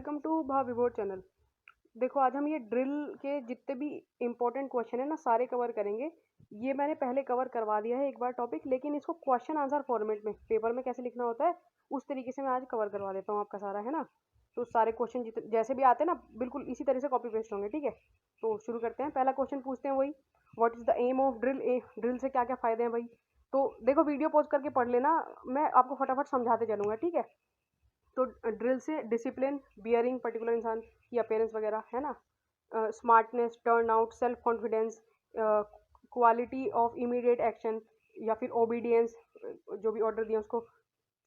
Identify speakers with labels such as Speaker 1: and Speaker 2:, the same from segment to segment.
Speaker 1: Welcome to भा विभोर channel. देखो आज हम ये ड्रिल के जितने भी इम्पोर्टेंट क्वेश्चन है ना सारे कवर करेंगे। ये मैंने पहले कवर करवा दिया है एक बार टॉपिक, लेकिन इसको क्वेश्चन आंसर फॉर्मेट में पेपर में कैसे लिखना होता है उस तरीके से मैं आज कवर करवा देता हूँ आपका सारा, है ना। तो सारे क्वेश्चन जितने जैसे भी आते हैं ना बिल्कुल इसी तरह से कॉपी पेस्ट होंगे, ठीक है। तो शुरू करते हैं। पहला क्वेश्चन पूछते हैं वही, what is the aim of drill. Drill से क्या क्या फ़ायदे हैं भाई। तो देखो वीडियो पॉज करके पढ़ लेना, मैं आपको फटाफट समझाते चलूँगा, ठीक है। तो ड्रिल से डिसिप्लिन, बियरिंग पर्टिकुलर इंसान की अपीयरेंस वगैरह, है ना, smartness, turn out, self confidence, quality of immediate action या फिर ओबीडियंस, जो भी ऑर्डर दिया उसको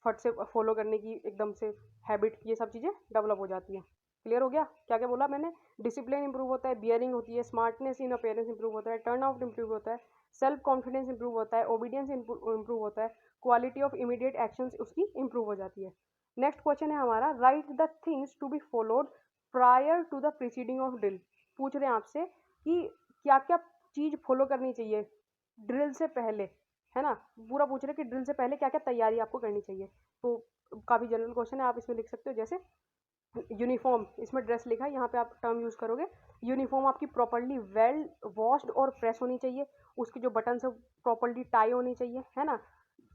Speaker 1: फट से फॉलो करने की एकदम से हैबिट, ये सब चीज़ें डेवलप हो जाती हैं। क्लियर हो गया क्या क्या बोला मैंने। डिसिप्लिन इंप्रूव होता है, बियरिंग होती है, स्मार्टनेस इन अपीयरेंस इंप्रूव होता है, टर्न आउट इंप्रूव होता है, सेल्फ कॉन्फिडेंस इंप्रूव होता है, ओबीडियंस इंप्रूव होता है, क्वालिटी ऑफ इमीडिएट एक्शंस उसकी इंप्रूव हो जाती है। नेक्स्ट क्वेश्चन है हमारा, write the things to be followed prior to the preceding of drill. पूछ रहे हैं आपसे कि क्या क्या चीज़ फॉलो करनी चाहिए ड्रिल से पहले, है ना। पूरा पूछ रहे हैं कि ड्रिल से पहले क्या क्या तैयारी आपको करनी चाहिए। तो काफ़ी जनरल क्वेश्चन है, आप इसमें लिख सकते हो जैसे यूनिफॉर्म, इसमें ड्रेस लिखा है, यहाँ पे आप टर्म यूज़ करोगे। यूनिफॉर्म आपकी प्रॉपर्ली वेल वॉश्ड और प्रेस होनी चाहिए, उसकी जो बटन है प्रॉपर्ली टाई होनी चाहिए, है ना।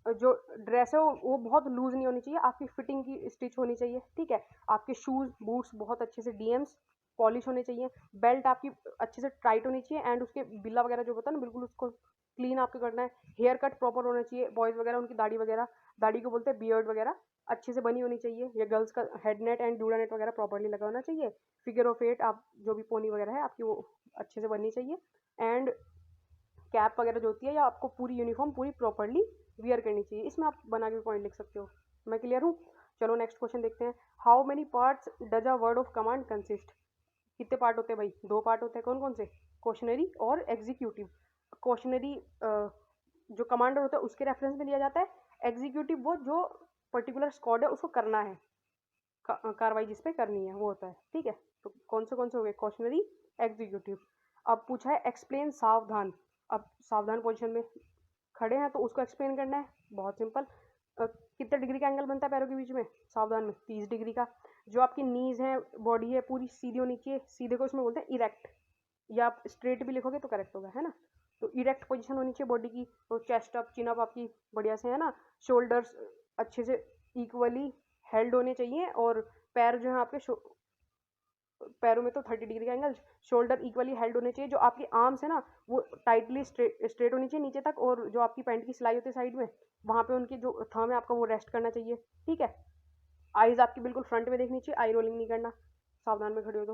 Speaker 1: जो ड्रेस है वो बहुत लूज़ नहीं होनी चाहिए, आपकी फिटिंग की स्टिच होनी चाहिए, ठीक है। आपके शूज़ बूट्स बहुत अच्छे से डीएम्स पॉलिश होने चाहिए, बेल्ट आपकी अच्छे से टाइट होनी चाहिए, एंड उसके बिल्ला वगैरह जो होता है ना बिल्कुल उसको क्लीन आपको करना है। हेयर कट प्रॉपर होना चाहिए, बॉयज़ वगैरह उनकी दाढ़ी वगैरह, दाढ़ी को बोलते हैं बियर्ड वगैरह, अच्छे से बनी होनी चाहिए। या गर्ल्स का हेड नेट एंड जूड़ा नेट वगैरह प्रॉपर्ली लगा होना चाहिए। फिगर ऑफ 8 आप जो भी पोनी वगैरह है आपकी वो अच्छे से बननी चाहिए। एंड कैप वगैरह जो होती है, या आपको पूरी यूनिफॉर्म पूरी प्रॉपर्ली वियर करनी चाहिए। इसमें आप बना के पॉइंट लिख सकते हो। मैं क्लियर हूँ। चलो नेक्स्ट क्वेश्चन देखते हैं। How many parts does a word of command consist. कितने पार्ट होते हैं भाई, 2 पार्ट होते हैं। कौन कौन से, क्वेश्चनरी और एग्जीक्यूटिव। क्वेश्चनरी जो कमांडर होता है उसके रेफरेंस में दिया जाता है, एग्जीक्यूटिव वो जो पर्टिकुलर स्क्वाड है उसको करना है, कार्रवाई जिस पे करनी है वो होता है, ठीक है। तो कौन से हो गए, क्वेश्चनरी, एग्जीक्यूटिव। अब पूछा है एक्सप्लेन सावधान। अब सावधान पोजीशन में खड़े हैं तो उसको एक्सप्लेन करना है, बहुत सिंपल। कितने डिग्री का एंगल बनता है पैरों के बीच में सावधान में, 30 डिग्री का। जो आपकी नीज है, बॉडी है पूरी सीधी होनी चाहिए, सीधे को इसमें बोलते हैं इरेक्ट, या आप स्ट्रेट भी लिखोगे तो करेक्ट होगा, है ना। तो इरेक्ट पोजीशन होनी चाहिए बॉडी की। तो चेस्ट अप, चिन अप आपकी बढ़िया से, है ना। शोल्डर्स अच्छे से इक्वली हेल्ड होने चाहिए, और पैर जो है आपके पैरों में तो 30 डिग्री का एंगल, शोल्डर इक्वली हेल्ड होने चाहिए। जो आपकी आर्म्स है ना वो टाइटली स्ट्रेट होनी चाहिए नीचे तक, और जो आपकी पैंट की सिलाई होती है साइड में वहाँ पे उनकी जो थंब है आपका वो रेस्ट करना चाहिए, ठीक है। आईज आपकी बिल्कुल फ्रंट में देखनी चाहिए, आई रोलिंग नहीं करना सावधान में खड़े हो तो,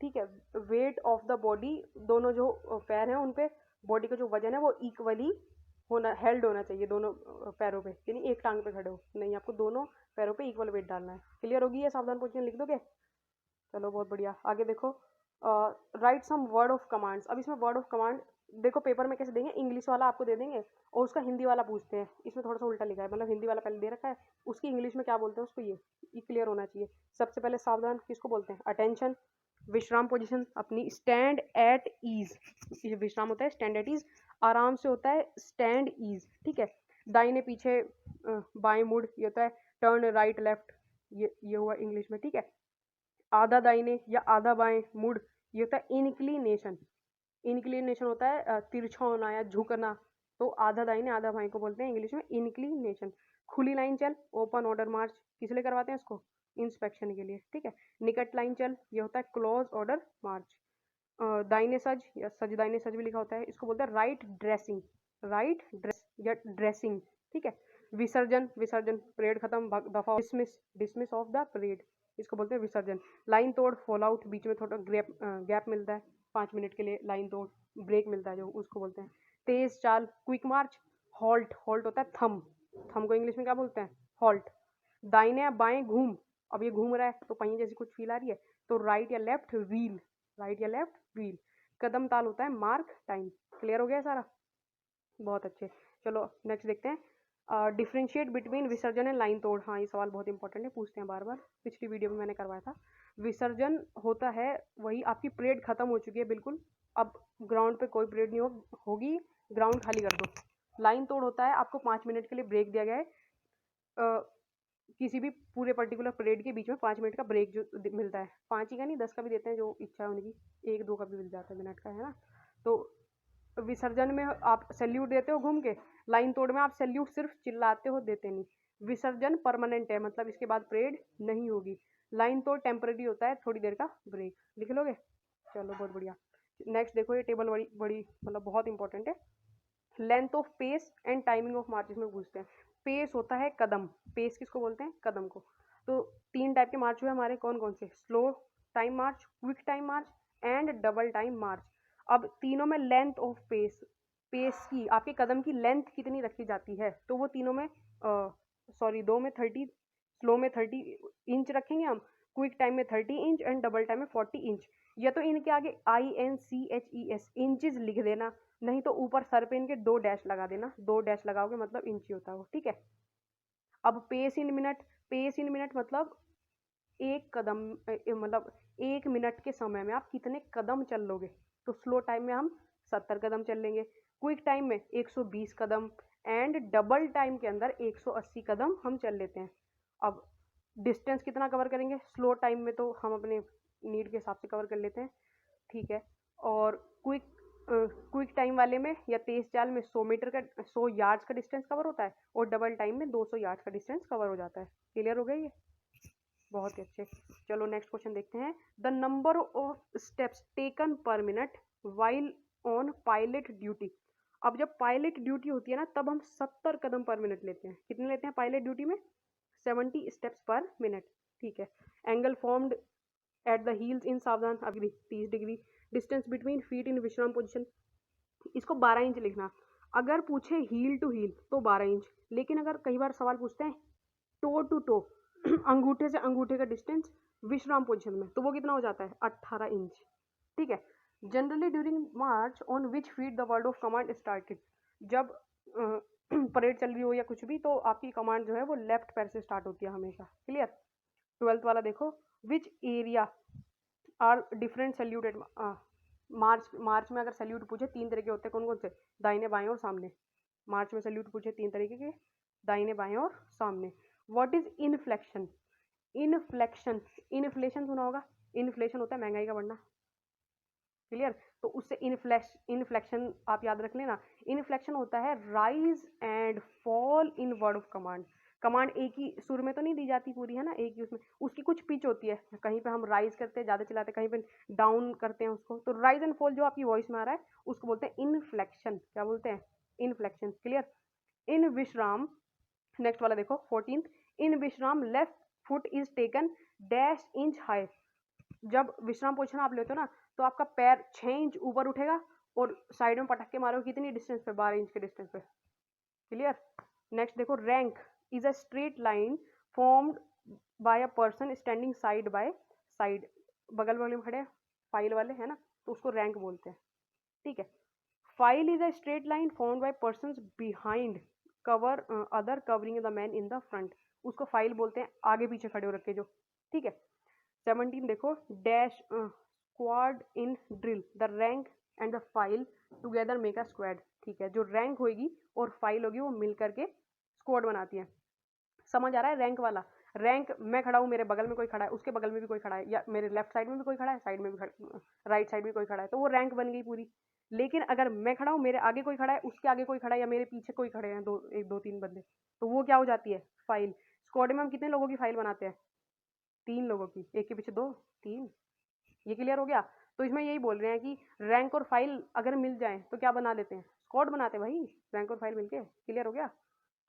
Speaker 1: ठीक है। वेट ऑफ द बॉडी, दोनों जो पैर हैं उन पे बॉडी का जो वजन है वो इक्वली होना, हेल्ड होना चाहिए दोनों पैरों पे, यानी एक टांग पे खड़े हो नहीं, आपको दोनों पैरों पे इक्वल वेट डालना है। क्लियर होगी ये सावधान पोजीशन, लिख दोगे। चलो बहुत बढ़िया, आगे देखो। Write some word of commands. अब इसमें वर्ड ऑफ कमांड देखो पेपर में कैसे देंगे, इंग्लिश वाला आपको दे देंगे और उसका हिंदी वाला पूछते हैं। इसमें थोड़ा सा उल्टा लिखा है, मतलब हिंदी वाला पहले दे रखा है, उसकी इंग्लिश में क्या बोलते हैं उसको, ये क्लियर होना चाहिए। सबसे पहले सावधान किसको बोलते हैं, अटेंशन। विश्राम पोजीशन अपनी, स्टैंड एट ईज, ये विश्राम होता है, स्टैंड एट ईज आराम से होता है, स्टैंड ईज, ठीक है। दाहिने पीछे, बाएं मुड़, ये होता है टर्न राइट लेफ्ट, ये हुआ इंग्लिश में, ठीक है। आधा दाहिने या आधा बाएं मुड़, ये होता है इनक्लिनेशन। इनक्लिनेशन होता है तिरछा होना या झुकना, तो आधा दाहिने आधा बाएं को बोलते हैं इंग्लिश में इनक्लिनेशन। खुली लाइन चल, ओपन ऑर्डर मार्च, किस लिए करवाते हैं इसको, इंस्पेक्शन के लिए, ठीक है। निकट लाइन चल, ये होता है क्लोज ऑर्डर मार्च। दाहिने सज या सज दाहिने सज भी लिखा होता है, इसको बोलते हैं राइट ड्रेसिंग, राइट ड्रेस या ड्रेसिंग, ठीक है। विसर्जन, विसर्जन परेड खत्म, दफा, dismiss, dismiss of the parade, इसको बोलते हैं विसर्जन। लाइन तोड़, फॉल आउट, बीच में थोड़ा गैप मिलता है 5 मिनट के लिए, लाइन तोड़ ब्रेक मिलता है जो, उसको बोलते हैं। तेज चाल, क्विक मार्च। हॉल्ट, हॉल्ट होता है थम, थम को इंग्लिश में क्या बोलते हैं, हॉल्ट। दाहिने या बाएं घूम, अब ये घूम रहा है तो पहिए जैसी कुछ फील आ रही है, तो राइट या लेफ्ट व्हील, राइट या लेफ्ट व्हील। कदम ताल होता है मार्क टाइम। क्लियर हो गया सारा, बहुत अच्छे। चलो नेक्स्ट देखते हैं, डिफ्रेंशिएट बिटवीन विसर्जन एंड लाइन तोड़। हाँ ये सवाल बहुत इंपॉर्टेंट है, पूछते हैं बार बार, पिछली वीडियो में मैंने करवाया था। विसर्जन होता है वही, आपकी परेड खत्म हो चुकी है बिल्कुल, अब ग्राउंड पे कोई परेड नहीं होगी, ग्राउंड खाली कर दो। लाइन तोड़ होता है आपको 5 मिनट के लिए ब्रेक दिया गया है, किसी भी पूरे पर्टिकुलर परेड के बीच में 5 मिनट का ब्रेक जो मिलता है, 5 ही का नहीं 10 का भी देते हैं जो इच्छा है उनकी, 1-2 का भी मिल जाता है मिनट का, है ना। तो विसर्जन में आप सैल्यूट देते हो घूम के, लाइन तोड़ में आप सैल्यूट सिर्फ चिल्लाते हो, देते नहीं। विसर्जन परमानेंट है, मतलब इसके बाद परेड नहीं होगी। लाइन तोड़ टेम्पररी होता है, थोड़ी देर का ब्रेक। लिख लोगे? चलो बहुत बढ़िया। नेक्स्ट देखो, ये टेबल बड़ी बड़ी मतलब बहुत इंपॉर्टेंट है। Length of pace and timing of march इसमें पूछते हैं। पेस होता है कदम, पेस किसको बोलते हैं? कदम को। तो 3 टाइप के मार्च हुए हमारे, कौन कौन से? Slow time march, quick time march and double time march. अब तीनों में लेंथ ऑफ पेस, पेस की आपके कदम की लेंथ कितनी रखी जाती है, तो वो तीनों में सॉरी 2 में 30, स्लो में 30 इंच रखेंगे हम, क्विक टाइम में 30 इंच एंड डबल टाइम में 40 इंच। या तो इनके आगे INCHES इंचेस लिख देना, नहीं तो ऊपर सर पे इनके 2 डैश लगा देना, 2 डैश लगाओगे मतलब इंची होता है वो, ठीक है। अब pace in minute, pace in minute मतलब एक कदम मतलब 1 मिनट के समय में आप कितने कदम चल लोगे। तो स्लो टाइम में हम 70 कदम चल लेंगे, क्विक टाइम में 120 कदम एंड डबल टाइम के अंदर 180 कदम हम चल लेते हैं। अब डिस्टेंस कितना कवर करेंगे? स्लो टाइम में तो हम अपने नीड के हिसाब से कवर कर लेते हैं, ठीक है। और क्विक टाइम वाले में या तेज चाल में 100 मीटर का 100 यार्ड्स का डिस्टेंस कवर होता है, और डबल टाइम में 200 यार्ड्स का डिस्टेंस कवर हो जाता है। क्लियर हो गया ये? बहुत ही अच्छे। चलो नेक्स्ट क्वेश्चन देखते हैं। The number of steps taken पर minute while on pilot duty. अब जब पायलट ड्यूटी होती है ना, तब हम 70 कदम पर मिनट लेते हैं। कितने लेते हैं पायलट ड्यूटी में? 70 स्टेप्स पर मिनट, ठीक है। Angle formed at the heels इन सावधान अग्नि 30 degree. Distance between feet in विश्राम पोजिशन, इसको 12 इंच लिखना। अगर पूछे हील टू हील तो 12 इंच, लेकिन अगर कई बार सवाल पूछते हैं टो टू टो अंगूठे से अंगूठे का डिस्टेंस विश्राम पोजिशन में, तो वो कितना हो जाता है? 18 इंच, ठीक है। Generally during march on which feet the word of command started. जब परेड चल रही हो या कुछ भी, तो आपकी कमांड जो है वो लेफ्ट पैर से स्टार्ट होती है हमेशा। क्लियर? 12th वाला देखो, which area are different saluted march. March में अगर सैल्यूट पूछे 3 तरह के होते हैं, कौन कौन से? दाहिने बाएं और सामने। मार्च में सैल्यूट पूछे 3 तरीके के, दाहिने बाएं और सामने। What is inflection? Inflection, inflation सुना होगा, इन्फ्लेशन होता है महंगाई का बढ़ना। क्लियर? तो उससे इनफ्लेक्शन आप याद रख लेना। इनफ्लेक्शन होता है rise and fall in word of command. Command एक ही सुर में तो नहीं दी जाती पूरी, है ना, एक ही उसमें, उसकी कुछ पिच होती है, कहीं पे हम राइज करते हैं ज़्यादा चिल्लाते हैं, कहीं पे डाउन करते हैं उसको। तो राइज एंड फॉल जो आपकी वॉइस में आ रहा है उसको बोलते हैं इनफ्लेक्शन। क्या बोलते हैं? इनफ्लेक्शन। क्लियर? इन विश्राम, नेक्स्ट वाला देखो 14th, इन विश्राम left foot is taken dash inch high. जब विश्राम पोजिशन आप लेते हो ना, तो आपका पैर 6 इंच ऊपर उठेगा और साइड में पटक के मारो, कितनी डिस्टेंस पे? 12 इंच के डिस्टेंस पे। क्लियर? नेक्स्ट देखो, rank is a straight line formed by a person standing side by side. बगल बगल में खड़े फाइल वाले, है ना, तो उसको रैंक बोलते हैं, ठीक है। File is a straight line formed by person behind cover other covering the man in the front. उसको फाइल बोलते हैं, आगे पीछे खड़े हो रखे जो, ठीक है। 17 देखो, dash squad in drill the rank and the file together make a squad. ठीक है, जो रैंक होगी और फाइल होगी वो मिल करके स्क्वाड बनाती है। समझ आ रहा है? रैंक वाला, रैंक मैं खड़ा हूँ, मेरे बगल में कोई खड़ा है, उसके बगल में भी कोई खड़ा है, या मेरे लेफ्ट साइड में भी कोई खड़ा है, साइड में भी राइट साइड में कोई खड़ा है, तो वो रैंक बन गई पूरी। लेकिन अगर मैं खड़ा हूँ, मेरे आगे कोई खड़ा है, उसके आगे कोई खड़ा है, या मेरे पीछे कोई खड़े हैं, दो तीन बंदे, तो वो क्या हो जाती है? फाइल। स्क्वाड में हम कितने लोगों की फाइल बनाते हैं? 3 लोगों की, एक के पीछे 2, 3। ये क्लियर हो गया? तो इसमें यही बोल रहे हैं कि रैंक और फाइल अगर मिल जाए तो क्या बना लेते हैं? स्क्वाड बनाते हैं भाई, रैंक और फाइल मिलके। क्लियर हो गया?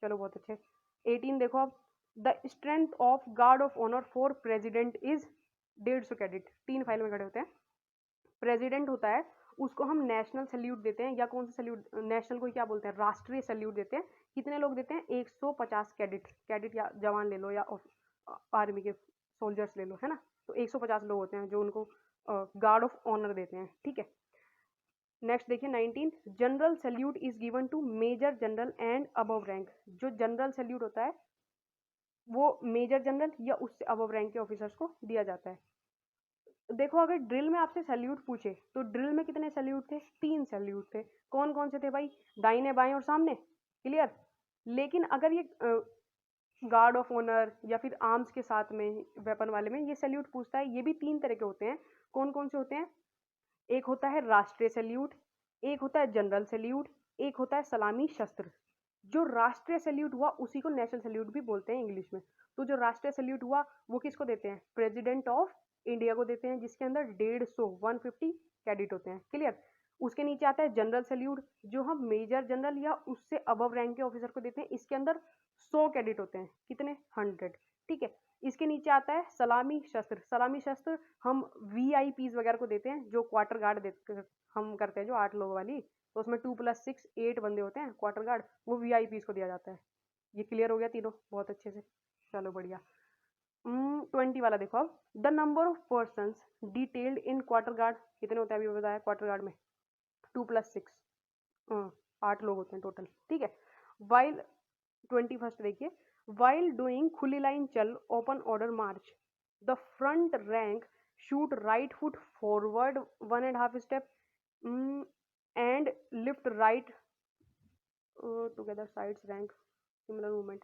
Speaker 1: चलो बहुत अच्छे। 18 देखो अब, the strength of guard of honour for president is 150 cadet. 3 file में खड़े होते हैं। प्रेसिडेंट होता है, उसको हम नेशनल सैल्यूट देते हैं, या कौन सा सैल्यूट? नेशनल को क्या बोलते हैं? राष्ट्रीय सैल्यूट देते हैं। कितने लोग देते हैं? 150 कैडेट। कैडेट या जवान ले लो, या आर्मी के सोल्जर्स ले लो, है ना। तो 150 लोग होते हैं जो उनको गार्ड ऑफ ऑनर देते हैं, ठीक है। नेक्स्ट देखिए 19, general salute is given to major general and above rank. जो जनरल सैल्यूट होता है वो मेजर जनरल या उससे अबव रैंक के ऑफिसर्स को दिया जाता है। देखो, अगर ड्रिल में आपसे सैल्यूट पूछे तो ड्रिल में कितने सैल्यूट थे? 3 सैल्यूट थे। कौन कौन से थे भाई? दाहिने बाएं और सामने। क्लियर? लेकिन अगर ये गार्ड ऑफ ऑनर या फिर आर्म्स के साथ में, वेपन वाले में ये सैल्यूट पूछता है। ये भी 3 तरह के होते हैं। कौन कौन से होते हैं? एक होता है राष्ट्रीय सैल्यूट, एक होता है जनरल सैल्यूट, एक होता है सलामी शस्त्र। जो राष्ट्रीय सैल्यूट हुआ उसी को नेशनल सैल्यूट भी बोलते हैं इंग्लिश में। तो जो राष्ट्रीय सैल्यूट हुआ वो किसको देते हैं? प्रेसिडेंट ऑफ इंडिया को देते हैं, जिसके अंदर 150 कैडेट होते हैं। क्लियर? उसके नीचे आता है जनरल सैल्यूट, जो हम मेजर जनरल या उससे अबव रैंक के ऑफिसर को देते हैं। इसके अंदर 100 कैडेट होते हैं। कितने? 100। ठीक है। इसके नीचे आता है सलामी शस्त्र। सलामी शस्त्र हम वीआईपीज वगैरह को देते हैं, जो क्वार्टर गार्ड हम करते हैं, जो 8 लोगों वाली, तो उसमें 2+6 8 बंदे होते हैं क्वार्टर गार्ड, वो वीआईपीज को दिया जाता है। ये क्लियर हो गया तीनों बहुत अच्छे से। चलो बढ़िया। 20 वाला देखो अब। The number of person detailed in quarter guard कितने होते हैं? अभी बताया क्वार्टर गार्ड में 2+6 8 लोग होते हैं टोटल। ठीक है। वाइल 21 देखिए, वाइल डूइंग खुली लाइन चल open order March, the front rank shoot right foot forward 1.5 step and lift right together sides rank similar movement.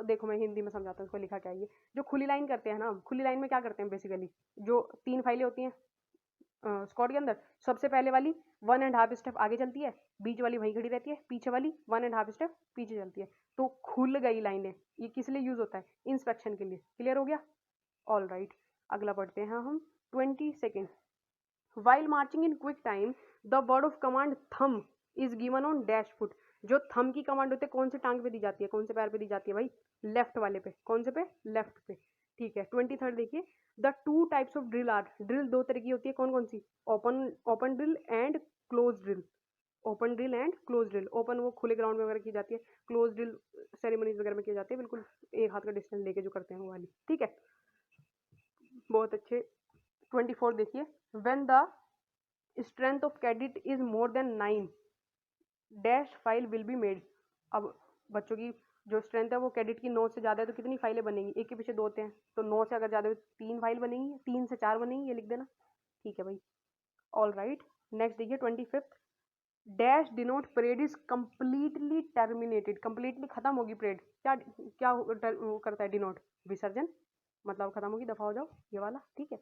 Speaker 1: देखो मैं हिंदी में समझाता हूँ इसको लिखा क्या है। ये जो खुली लाइन करते हैं ना, खुली लाइन में क्या करते हैं बेसिकली, जो 3 फाइलें होती हैं स्क्वाड के अंदर, सबसे पहले वाली 1.5 स्टेप आगे चलती है, बीच वाली वहीं खड़ी रहती है, पीछे वाली 1.5 स्टेप पीछे चलती है। तो खुल गई लाइनें, ये किस लिए यूज होता है? इंस्पेक्शन के लिए। क्लियर हो गया? All right. अगला पढ़ते हैं हम 22। While marching in quick time, the word of command thumb is given on dash foot। जो थम की कमांड होती है कौन से टांग पे दी जाती है? कौन से पैर पे दी जाती है भाई? लेफ्ट वाले पे। कौन से पे? लेफ्ट पे। ठीक है। 23 देखिए, the 2 types of drill are. Drill 2 तरह की होती है। कौन कौन सी? Open drill and close drill. Open drill and close drill. Open वो खुले ग्राउंड में वगैरह की जाती है, क्लोज ड्रिल सेरेमनीज वगैरह में की जाती है, बिल्कुल एक हाथ का डिस्टेंस लेके जो करते हैं वो वाली। ठीक है, बहुत अच्छे। 24 देखिए, when the strength of cadet is more than 9 dash file will be made. अब बच्चों की जो स्ट्रेंथ है वो कैडेट की 9 से ज़्यादा है तो कितनी फाइलें बनेंगी? एक के पीछे 2 होते हैं, तो 9 से अगर ज़्यादा हो 3 फाइल बनेंगी, 3 से 4 बनेंगी, ये लिख देना। ठीक है भाई, ऑल राइट। नेक्स्ट देखिए 25, dash denote parade is completely terminated. Completely खत्म होगी परेड, क्या क्या वो करता है डिनोट? विसर्जन, मतलब खत्म होगी, दफा हो जाओ, ये वाला। ठीक है।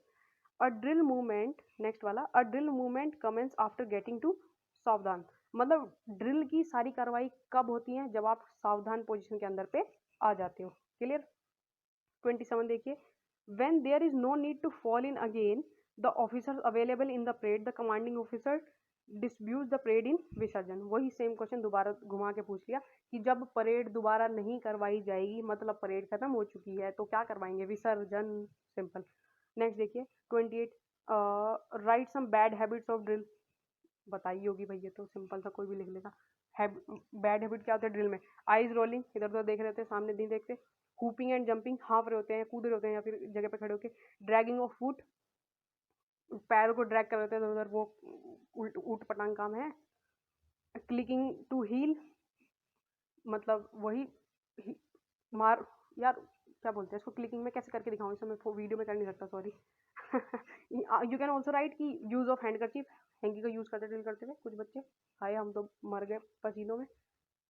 Speaker 1: अ ड्रिल मूवमेंट, नेक्स्ट वाला, a drill movement commences after getting to सावधान। मतलब ड्रिल की सारी कार्रवाई कब होती है? जब आप सावधान पोजीशन के अंदर पे आ जाते हो। क्लियर? 27 देखिए, when there is no need to fall in again the officer available in the parade, the commanding officer disburse the parade in विसर्जन। वही सेम क्वेश्चन दोबारा घुमा के पूछ लिया कि जब परेड दोबारा नहीं करवाई जाएगी, मतलब परेड खत्म हो चुकी है, तो क्या करवाएंगे? विसर्जन। सिंपल। नेक्स्ट देखिए 28, write some bad habits of drill. बताइए होगी भाई, ये तो सिंपल सा कोई भी लिख लेगा। बैड हैबिट क्या होता है ड्रिल में? आईज रोलिंग, इधर उधर देख रहे होते हैं, सामने नहीं देखते। हुपिंग एंड जंपिंग, हाँफ रहे होते हैं, कूद रहे होते हैं, या फिर जगह पे खड़े होके। ड्रैगिंग ऑफ फुट, पैरों को ड्रैग कर रहे होते हैं इधर उधर, वो ऊट पटांग काम है। क्लिकिंग टू हील, मतलब वही मार, यार क्या बोलते हैं इसको, क्लिकिंग में कैसे करके दिखाऊं, इसे मैं वीडियो में कर नहीं सकता, sorry. You can also right की यूज ऑफ हैंडकरचीफ, हैंकी का यूज करते ड्रिल करते थे कुछ बच्चे, हाय हम तो मर गए पसीनों में।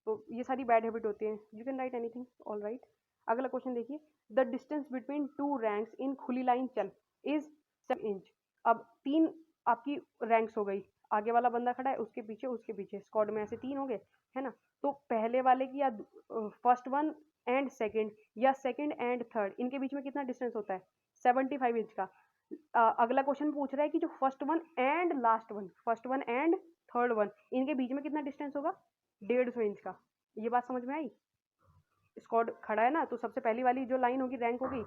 Speaker 1: तो ये सारी बैड हैबिट होती है। You can write anything, all right. अगला क्वेश्चन देखिए, the distance between 2 ranks in खुली लाइन चल इज 7 इंच। अब 3 आपकी रैंक्स हो गई, आगे वाला बंदा खड़ा है, उसके पीछे स्क्वाड में ऐसे 3 हो गए, है ना। तो पहले वाले की या फर्स्ट वन एंड सेकंड, या सेकंड एंड थर्ड, इनके बीच में कितना डिस्टेंस होता है? 75 इंच का। अगला क्वेश्चन पूछ रहा है कि जो first one and last one, first one and third one, इनके बीच में कितना डिस्टेंस होगा? 150 इंच का। ये बात समझ में आई? स्क्वाड खड़ा है ना, तो सबसे पहली वाली जो लाइन होगी, रैंक होगी,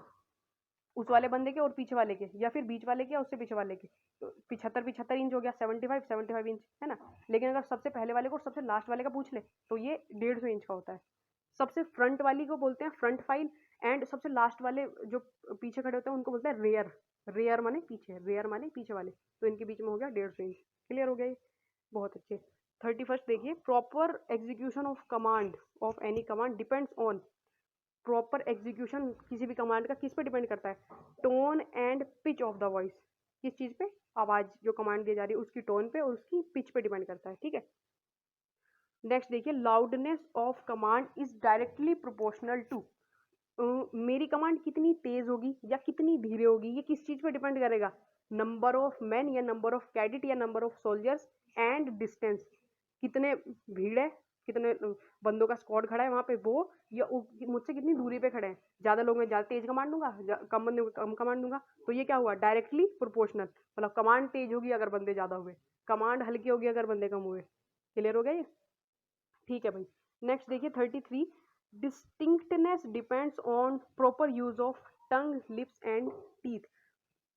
Speaker 1: उस वाले बंदे के और पीछे वाले के, या फिर बीच वाले के और उससे पीछे वाले के। तो 75 इंच हो गया, 75 इंच, है ना। लेकिन अगर सबसे पहले वाले को और सबसे लास्ट वाले का पूछ ले तो ये 150 इंच का होता है। सबसे फ्रंट वाली को बोलते हैं फ्रंट फाइल, एंड सबसे लास्ट वाले जो पीछे खड़े होते हैं उनको बोलते हैं रेयर। रेयर माने पीछे, रेयर माने पीछे वाले। तो इनके बीच में हो गया 150 इंच। क्लियर हो गया ये? बहुत अच्छे। 31 देखिए, proper execution of command of any command depends on. Proper execution किसी भी कमांड का किस पे डिपेंड करता है? Tone and pitch of the voice. किस चीज़ पे? आवाज़ जो कमांड दी जा रही है उसकी टोन पे और उसकी पिच पे डिपेंड करता है। ठीक है। नेक्स्ट देखिए, loudness of command is directly proportional to. मेरी कमांड कितनी तेज होगी या कितनी धीरे होगी, ये किस चीज पे डिपेंड करेगा? नंबर ऑफ मैन या नंबर ऑफ कैडेट या number of soldiers and distance, कितने भीड़ है, कितने बंदों का स्क्वाड खड़ा है वहां पे वो, या मुझसे कितनी दूरी पे खड़े हैं। ज्यादा लोग मैं ज्यादा तेज कमांड दूंगा, कम बंदे को कम कमांड दूंगा, तो ये क्या हुआ? Directly proportional. मतलब कमांड तेज होगी अगर बंदे ज्यादा हुए, कमांड हल्की होगी अगर बंदे कम हुए। क्लियर हो गया ये? ठीक है भाई। नेक्स्ट देखिए 33, distinctness depends on proper use of tongue, lips and teeth.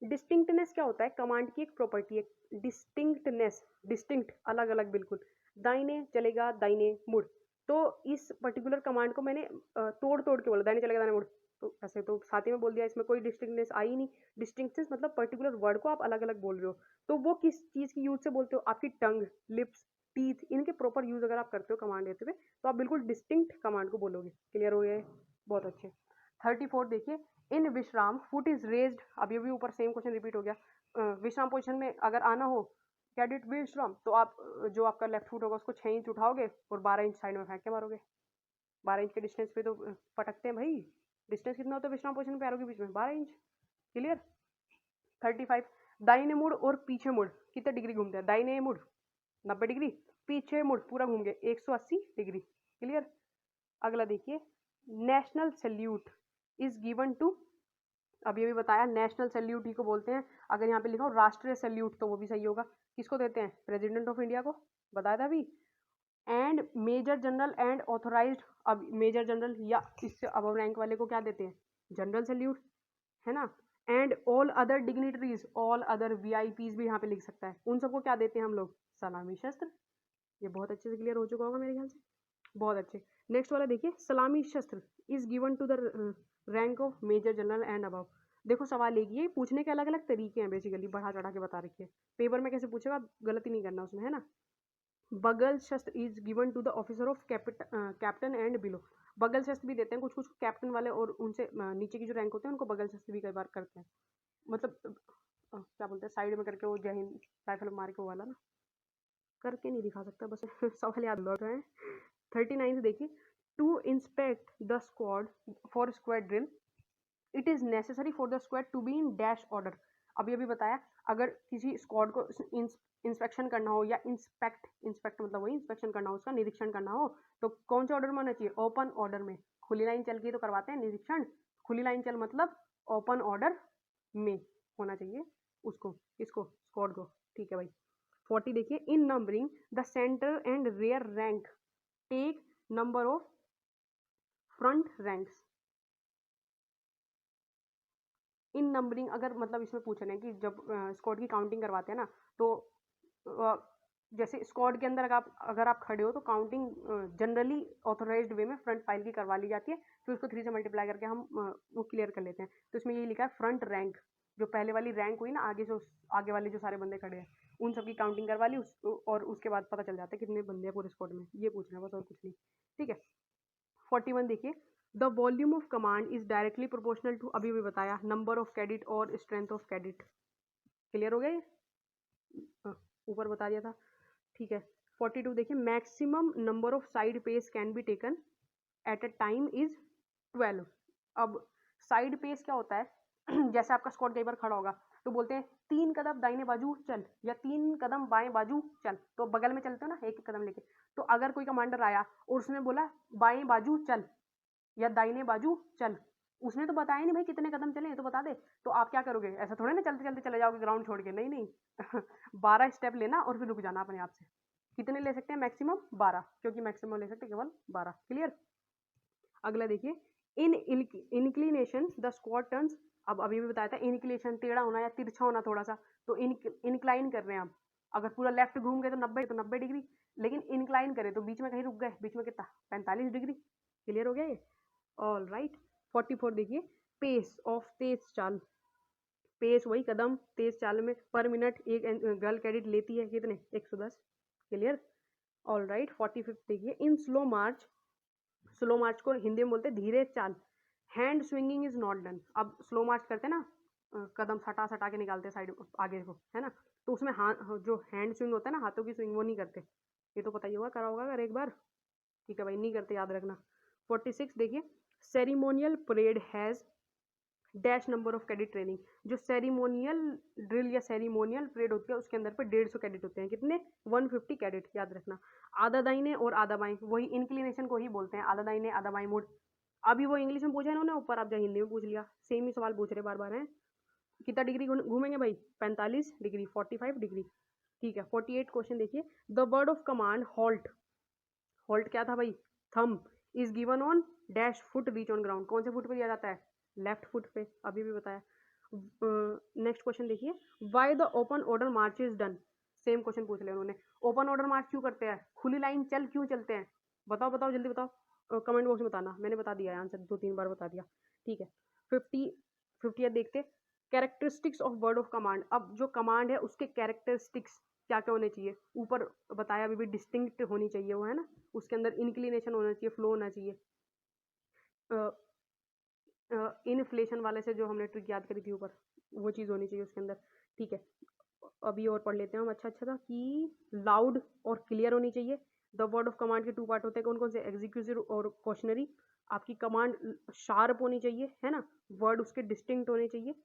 Speaker 1: Distinctness क्या होता है? कमांड की एक प्रॉपर्टी है डिस्टिंक्टनेस, डिस्टिंक्ट अलग अलग बिल्कुल। दाहिने चलेगा दाहिने मुड़, तो इस पर्टिकुलर कमांड को मैंने तोड़ तोड़ के बोला, दाहिने चलेगा दाहिने मुड़, तो ऐसे तो साथ ही में बोल दिया, इसमें कोई डिस्टिंक्टनेस आई नहीं। डिस्टिंक्टनेस मतलब पर्टिकुलर वर्ड को आप अलग अलग बोल रहे हो, तो वो किस चीज़ की यूज से बोलते हो? आपकी टंग, लिप्स, टीथ, इनके प्रॉपर यूज अगर आप करते हो कमांड देते हुए, तो आप बिल्कुल डिस्टिंक्ट कमांड को बोलोगे। क्लियर हो गया? बहुत अच्छे। 34 देखिए, इन विश्राम फुट इज रेज्ड। अब ये भी ऊपर सेम क्वेश्चन रिपीट हो गया। विश्राम पोजिशन में अगर आना हो, कैडेट विश्राम, तो आप जो आपका लेफ्ट फुट होगा उसको 6 इंच उठाओगे और 12 इंच साइड में फेंक के मारोगे। 12 इंच के डिस्टेंस पे तो पटकते हैं भाई। डिस्टेंस कितना होता है विश्राम पोजिशन पैरों के बीच में? 12 इंच। क्लियर? 35, दाहिने मुड़ और पीछे मुड़ कितने डिग्री घूमते हैं? दाहिने मुड़ 90 डिग्री, पीछे मुड़ पूरा घूम के 180 डिग्री। क्लियर? अगला देखिए, national salute is given to. अब ये भी बताया नेशनल सैल्यूट ही को बोलते हैं। अगर यहाँ पे लिखा हो राष्ट्रीय सैल्यूट तो वो भी सही होगा। किसको देते हैं? प्रेसिडेंट ऑफ इंडिया को, बताया था अभी। And major general and authorised, अब मेजर जनरल या इससे अब रैंक वाले को क्या देते हैं? जनरल सैल्यूट, है ना। And all other dignitaries, all other VIPs भी यहाँ पे लिख सकता है, उन सबको क्या देते हैं हम लोग? सलामी शस्त्र। ये बहुत अच्छे से क्लियर हो चुका होगा मेरे ख्याल से। बहुत अच्छे। नेक्स्ट वाला देखिए, सलामी शस्त्र is given to the rank of major general and above. देखो सवाल एक ये पूछने के अलग अलग तरीके हैं, बेसिकली बढ़ा चढ़ा के बता रखी है। पेपर में कैसे पूछेगा, गलती नहीं करना उसमें, है ना। बगल शस्त्र is given to the officer of captain and below. बगल शस्त्र भी देते हैं कुछ कुछ कैप्टन वाले, और उनसे नीचे की जो रैंक होते हैं उनको बगल शस्त्र भी कई बार करते हैं। मतलब क्या बोलते हैं, साइड में करके वो जय हिंद राइफल मार के वो वाला ना, करके नहीं दिखा सकता बस सवाल याद लौट रहे हैं। 39 देखिए, to inspect the squad for squad drill it is necessary for the squad to be in dash order. अभी अभी बताया, अगर किसी स्क्वाड को इंस्पेक्शन करना हो या इंस्पेक्ट मतलब वही इंस्पेक्शन करना हो, उसका निरीक्षण करना हो, तो कौन से ऑर्डर में होना चाहिए? ओपन ऑर्डर में। खुली लाइन चल के तो करवाते हैं निरीक्षण, खुली लाइन चल मतलब ओपन ऑर्डर में होना चाहिए उसको, इसको स्क्वाड को। ठीक है भाई। 40 देखिए, in numbering the centre and rear rank take number of front ranks. In numbering अगर मतलब इसमें पूछ रहे हैं कि जब स्क्वाड की काउंटिंग करवाते हैं ना, तो जैसे स्क्वाड के अंदर अगर आप खड़े हो तो काउंटिंग जनरली ऑथोराइज्ड वे में फ्रंट फाइल की करवा ली जाती है, फिर उसको 3 से मल्टीप्लाई करके हम वो क्लियर कर लेते हैं। तो इसमें यही लिखा है फ्रंट रैंक, जो पहले वाली रैंक हुई ना, आगे वाले जो सारे बंदे खड़े हैं उन सबकी काउंटिंग करवा ली, और उसके बाद पता चल जाता है कितने बंदे हैं पूरे स्क्वाड में। ये पूछना है बस, और कुछ नहीं। ठीक है। 41 देखिए, the volume of command is directly proportional to, अभी भी बताया, नंबर ऑफ कैडेट और स्ट्रेंथ ऑफ कैडेट। क्लियर हो गया ये? ऊपर बता दिया था। ठीक है। 42 देखिए, maximum number of side pace can be taken at a time is 12। अब साइड पेस क्या होता है? जैसे आपका स्क्वाड कई बार खड़ा होगा तो बोलते हैं 3 कदम दाहिने बाजू चल या 3 कदम बाएं बाजू चल, तो बगल में चलते हो ना एक कदम लेके। तो अगर कोई कमांडर आया और उसने बोला बाएं बाजू चल या दाहिने बाजू चल, उसने तो बताया नहीं भाई कितने कदम चले, तो बता दे, तो आप क्या करोगे? ऐसा थोड़े ना चलते चलते चले जाओगे ग्राउंड छोड़ के, नहीं नहीं 12 स्टेप लेना और फिर रुक जाना अपने आप से। कितने ले सकते हैं? मैक्सिमम 12, क्योंकि मैक्सिमम ले सकते हैं केवल 12। क्लियर? अगला देखिए, इन इंक्लिनेशन द स्क्वाड टर्न्स। अब अभी भी बताया था इंक्लिनेशन टेढ़ा होना या तिरछा होना थोड़ा सा, तो इंक्लाइन कर रहे हैं आप। अगर पूरा लेफ्ट घूम गए तो 90 डिग्री, लेकिन इंक्लाइन करे तो बीच में कहीं रुक गए, बीच में कितना? 45 डिग्री। क्लियर हो गया ये? All right. 44 देखिए, पेस ऑफ तेज चाल। पेस वही कदम, तेज चाल में पर मिनट एक गर्ल कैडेट लेती है कितने? 110। क्लियर? All right. 45 देखिए, इन स्लो मार्च, स्लो मार्च को हिंदी में बोलते हैं धीरे चाल, hand swinging is not done. अब स्लो मार्च करते हैं ना, कदम सटा सटा के निकालते हैं साइड आगे को, है ना, तो उसमें हाथ जो हैंड स्विंग होता है ना, हाथों की स्विंग, वो नहीं करते। ये तो पता ही होगा, करा होगा अगर एक बार। ठीक है भाई, नहीं करते, याद रखना। 46 देखिए, ceremonial parade has dash number of cadet training. जो सेरिमोनियल ड्रिल या सेरिमोनियल परेड होती है उसके अंदर पे 150 कैडेट होते हैं। कितने? 150 कैडेट, याद रखना। आधा दाहिने और आधा बाएं, वही इंक्लिनेशन को ही बोलते हैं, आधा दाहिने आधा बाएं मोड। अभी वो इंग्लिश में पूछा इन्होंने, ऊपर आप जा हिंदी में पूछ लिया, सेम ही सवाल पूछ रहे बार बार हैं। कितना डिग्री घूमेंगे भाई? 45 डिग्री, 45 डिग्री, ठीक है। 48 क्वेश्चन देखिए। The word of command halt, halt क्या था भाई? Thumb, is given on dash foot reach on ground. कौन से फुट पे दिया जाता है? लेफ्ट फुट पे, अभी भी बताया। नेक्स्ट क्वेश्चन देखिए। Why the open order March is done. Same question पूछ लिया उन्होंने। ओपन ऑर्डर मार्च क्यों करते हैं? खुली लाइन चल क्यों चलते हैं? बताओ बताओ जल्दी बताओ, कमेंट बॉक्स में बताना। मैंने बता दिया है आंसर, 2-3 बार बता दिया, ठीक है। 50 देखते। Characteristics of word of command. अब जो कमांड है उसके कैरेक्टरिस्टिक्स क्या क्या होने चाहिए? ऊपर बताया अभी भी, डिस्टिंक्ट होनी चाहिए वो, है ना। उसके अंदर इंक्लिनेशन होना चाहिए, फ्लो होना चाहिए। इनफ्लेशन वाले से जो हमने ट्रिक याद करी थी ऊपर, वो चीज़ होनी चाहिए उसके अंदर, ठीक है। अभी और पढ़ लेते हैं हम। अच्छा था कि लाउड और क्लियर होनी चाहिए। द वर्ड ऑफ कमांड के 2 पार्ट होते हैं, कौन कौन से? एग्जीक्यूटिव और क्वेश्चनरी। आपकी कमांड शार्प होनी चाहिए, है ना, वर्ड उसके डिस्टिंक्ट होने चाहिए,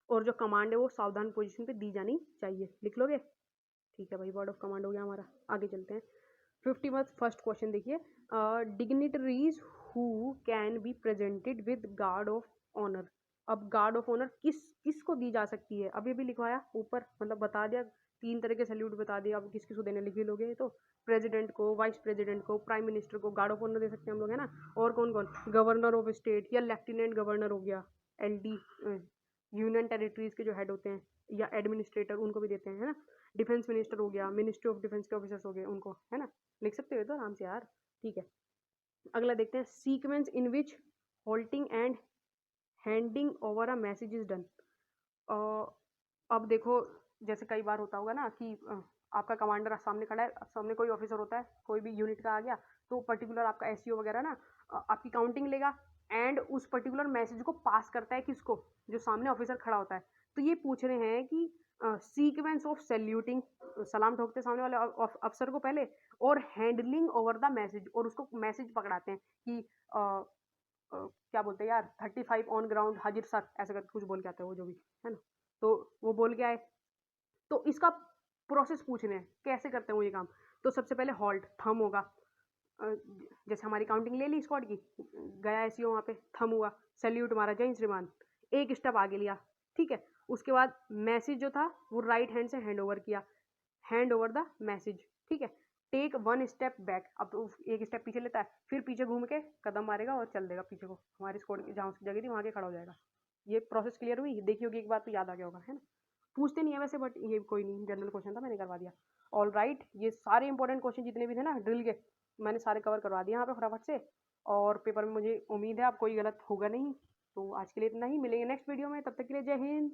Speaker 1: और जो कमांड है वो सावधान पोजीशन पे दी जानी चाहिए। लिख लोगे? ठीक है भाई, वर्ड ऑफ कमांड हो गया हमारा। आगे चलते हैं। 51st क्वेश्चन देखिए। Dignitaries who can be presented with guard of honour. अब गार्ड ऑफ ऑनर किसको दी जा सकती है? अभी भी लिखवाया ऊपर, मतलब बता दिया, 3 तरह के सैल्यूट बता दिया। अब किसको देने लिख ही लोगे? तो प्रेसिडेंट को, वाइस प्रेसिडेंट को, प्राइम मिनिस्टर को गार्ड ऑफ ऑनर दे सकते हैं हम लोग, है ना। और कौन कौन? गवर्नर ऑफ स्टेट या लेफ्टिनेंट गवर्नर हो गया, LD, यूनियन टेरिटरीज के जो हेड होते हैं, या एडमिनिस्ट्रेटर, उनको भी देते हैं, है ना। डिफेंस मिनिस्टर हो गया, मिनिस्ट्री ऑफ डिफेंस के ऑफिसर्स हो गए, उनको, है ना। लिख सकते हो तो आराम से यार, ठीक है। अगला देखते हैं। Sequence in which halting and handing over a message is done. अब देखो, जैसे कई बार होता होगा ना कि आपका कमांडर सामने खड़ा है, सामने कोई ऑफिसर होता है, कोई भी यूनिट का आ गया, तो पर्टिकुलर आपका SEO वगैरह ना आपकी काउंटिंग लेगा एंड उस पर्टिकुलर मैसेज को पास करता है किसको? जो सामने ऑफिसर खड़ा होता है। तो ये पूछ रहे हैं कि सीक्वेंस ऑफ सैल्यूटिंग, सलाम ठोकते सामने वाले अफसर को पहले, और हैंडलिंग ओवर द मैसेज, और उसको मैसेज पकड़ाते हैं कि क्या बोलते हैं यार, 35 ऑन ग्राउंड हाजिर सर, ऐसा करके कुछ बोल के आता है वो, जो भी है ना। तो वो बोल के आए, तो इसका प्रोसेस पूछ रहे हैं कैसे करते हैं वो ये काम। तो सबसे पहले हॉल्ट, थम होगा। जैसे हमारी काउंटिंग ले ली स्क्वाड की, गया SEO वहाँ पे, थम हुआ, सैल्यूट मारा, जय श्रीमान, एक स्टेप आगे लिया, ठीक है। उसके बाद मैसेज जो था वो राइट हैंड से हैंड ओवर किया, हैंड ओवर द मैसेज, ठीक है। टेक 1 स्टेप बैक, अब तो एक स्टेप पीछे लेता है, फिर पीछे घूम के कदम मारेगा और चल देगा पीछे को, हमारी स्क्वाड जहाँ उसकी जगह थी वहाँ के खड़ा हो जाएगा। ये प्रोसेस क्लियर हुई? देखी होगी एक बार तो याद आ गया होगा, है ना। पूछते नहीं है वैसे, बट ये कोई नहीं, जनरल क्वेश्चन था, मैंने करवा दिया। ऑल राइट, ये सारे इंपॉर्टेंट क्वेश्चन जितने भी थे ना ड्रिल के, मैंने सारे कवर करवा दिए यहाँ पे फटाफट से, और पेपर में मुझे उम्मीद है अब कोई गलत होगा नहीं। तो आज के लिए इतना ही, मिलेंगे नेक्स्ट वीडियो में, तब तक के लिए जय हिंद।